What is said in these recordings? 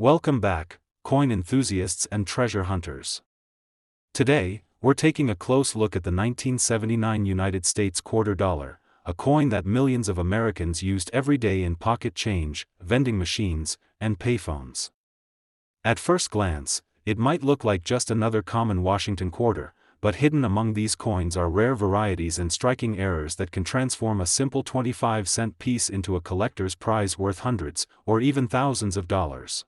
Welcome back, coin enthusiasts and treasure hunters. Today, we're taking a close look at the 1979 United States quarter dollar, a coin that millions of Americans used every day in pocket change, vending machines, and payphones. At first glance, it might look like just another common Washington quarter, but hidden among these coins are rare varieties and striking errors that can transform a simple 25-cent piece into a collector's prize worth hundreds, or even thousands of dollars.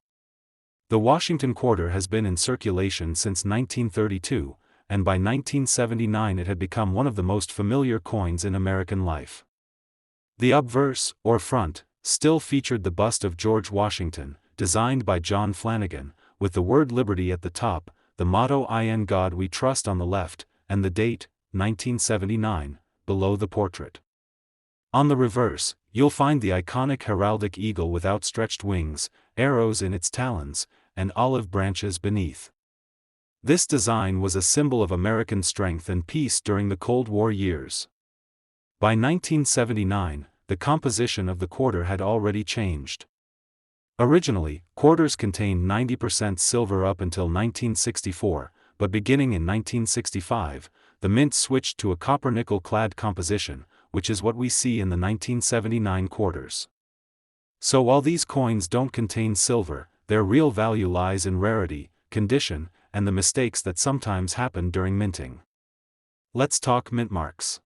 The Washington quarter has been in circulation since 1932, and by 1979 it had become one of the most familiar coins in American life. The obverse, or front, still featured the bust of George Washington, designed by John Flanagan, with the word Liberty at the top, the motto "In God We Trust" on the left, and the date, 1979, below the portrait. On the reverse, you'll find the iconic heraldic eagle with outstretched wings, arrows in its talons, and olive branches beneath. This design was a symbol of American strength and peace during the Cold War years. By 1979, the composition of the quarter had already changed. Originally, quarters contained 90% silver up until 1964, but beginning in 1965, the mint switched to a copper-nickel-clad composition, which is what we see in the 1979 quarters. So while these coins don't contain silver, their real value lies in rarity, condition, and the mistakes that sometimes happen during minting. Let's talk mint marks.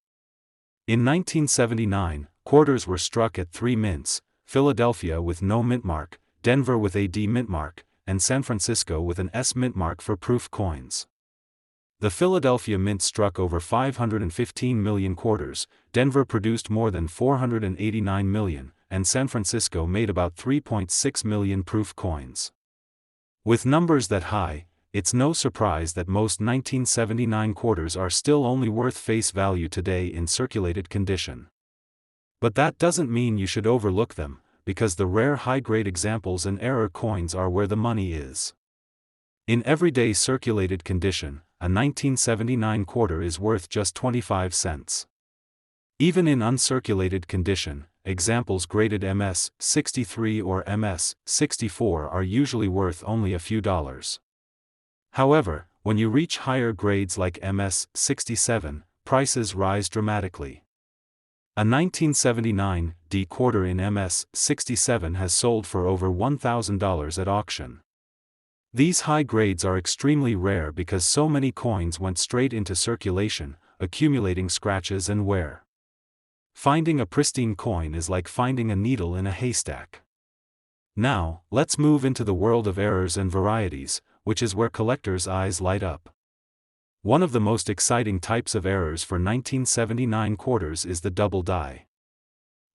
In 1979, quarters were struck at 3 mints: Philadelphia with no mint mark, Denver with a D mint mark, and San Francisco with an S mint mark for proof coins. The Philadelphia Mint struck over 515 million quarters, Denver produced more than 489 million, and San Francisco made about 3.6 million proof coins. With numbers that high, it's no surprise that most 1979 quarters are still only worth face value today in circulated condition. But that doesn't mean you should overlook them, because the rare high-grade examples and error coins are where the money is. In everyday circulated condition, a 1979 quarter is worth just 25 cents. Even in uncirculated condition, examples graded MS 63 or MS 64 are usually worth only a few dollars. However, when you reach higher grades like MS 67, prices rise dramatically. A 1979 D quarter in MS 67 has sold for over $1,000 at auction. These high grades are extremely rare because so many coins went straight into circulation, accumulating scratches and wear. Finding a pristine coin is like finding a needle in a haystack. Now, let's move into the world of errors and varieties, which is where collectors' eyes light up. One of the most exciting types of errors for 1979 quarters is the double die.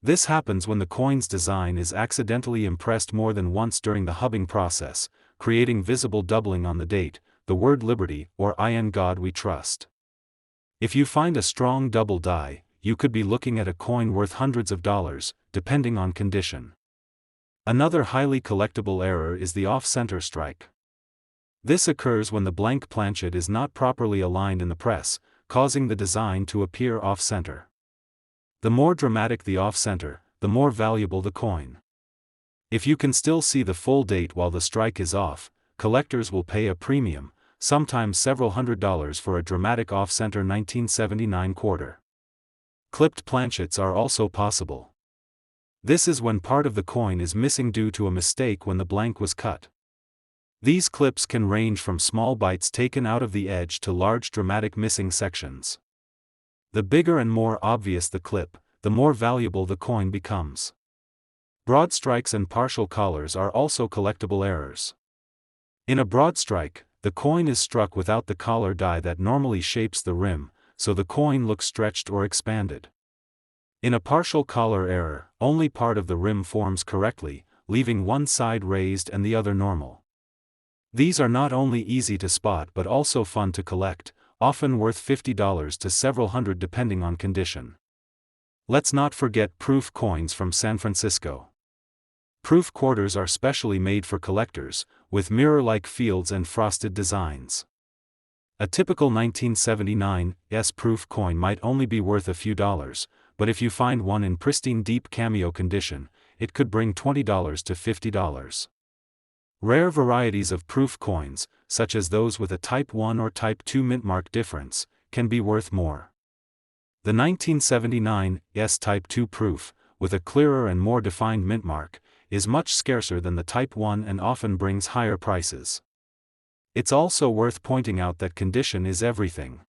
This happens when the coin's design is accidentally impressed more than once during the hubbing process, creating visible doubling on the date, the word Liberty, or "In God We Trust." If you find a strong double die, you could be looking at a coin worth hundreds of dollars, depending on condition. Another highly collectible error is the off-center strike. This occurs when the blank planchet is not properly aligned in the press, causing the design to appear off-center. The more dramatic the off-center, the more valuable the coin. If you can still see the full date while the strike is off, collectors will pay a premium, sometimes several $100s for a dramatic off-center 1979 quarter. Clipped planchets are also possible. This is when part of the coin is missing due to a mistake when the blank was cut. These clips can range from small bites taken out of the edge to large dramatic missing sections. The bigger and more obvious the clip, the more valuable the coin becomes. Broad strikes and partial collars are also collectible errors. In a broad strike, the coin is struck without the collar die that normally shapes the rim, so the coin looks stretched or expanded. In a partial collar error, only part of the rim forms correctly, leaving one side raised and the other normal. These are not only easy to spot but also fun to collect, often worth $50 to several hundred depending on condition. Let's not forget proof coins from San Francisco. Proof quarters are specially made for collectors, with mirror-like fields and frosted designs. A typical 1979 S-proof coin might only be worth a few dollars, but if you find one in pristine deep cameo condition, it could bring $20 to $50. Rare varieties of proof coins, such as those with a Type 1 or Type 2 mintmark difference, can be worth more. The 1979 Type 2 proof, with a clearer and more defined mintmark, is much scarcer than the Type 1 and often brings higher prices. It's also worth pointing out that condition is everything.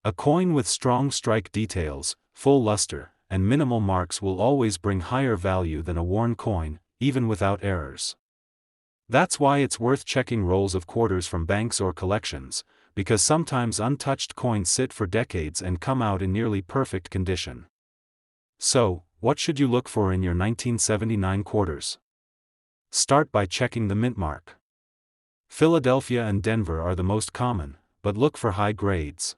A coin with strong strike details, full luster, and minimal marks will always bring higher value than a worn coin, even without errors. That's why it's worth checking rolls of quarters from banks or collections, because sometimes untouched coins sit for decades and come out in nearly perfect condition. So, what should you look for in your 1979 quarters? Start by checking the mintmark. Philadelphia and Denver are the most common, but look for high grades.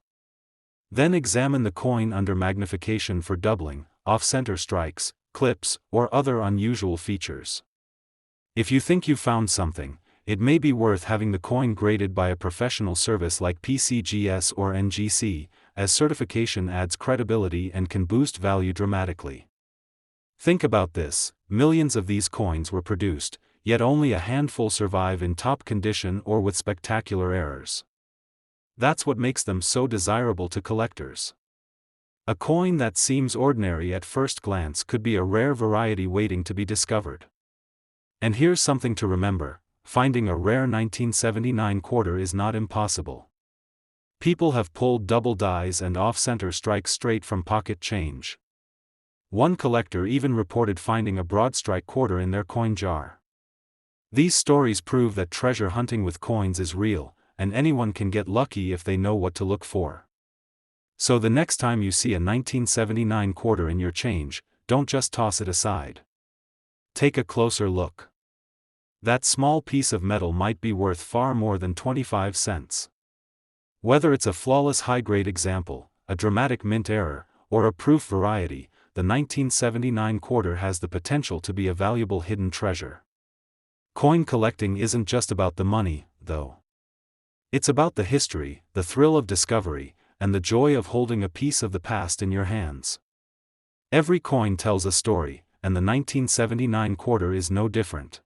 Then examine the coin under magnification for doubling, off-center strikes, clips, or other unusual features. If you think you've found something, it may be worth having the coin graded by a professional service like PCGS or NGC, as certification adds credibility and can boost value dramatically. Think about this: millions of these coins were produced, yet only a handful survive in top condition or with spectacular errors. That's what makes them so desirable to collectors. A coin that seems ordinary at first glance could be a rare variety waiting to be discovered. And here's something to remember: finding a rare 1979 quarter is not impossible. People have pulled double dies and off-center strikes straight from pocket change. One collector even reported finding a broad-strike quarter in their coin jar. These stories prove that treasure hunting with coins is real, and anyone can get lucky if they know what to look for. So the next time you see a 1979 quarter in your change, don't just toss it aside. Take a closer look. That small piece of metal might be worth far more than 25 cents. Whether it's a flawless high-grade example, a dramatic mint error, or a proof variety, the 1979 quarter has the potential to be a valuable hidden treasure. Coin collecting isn't just about the money, though. It's about the history, the thrill of discovery, and the joy of holding a piece of the past in your hands. Every coin tells a story, and the 1979 quarter is no different.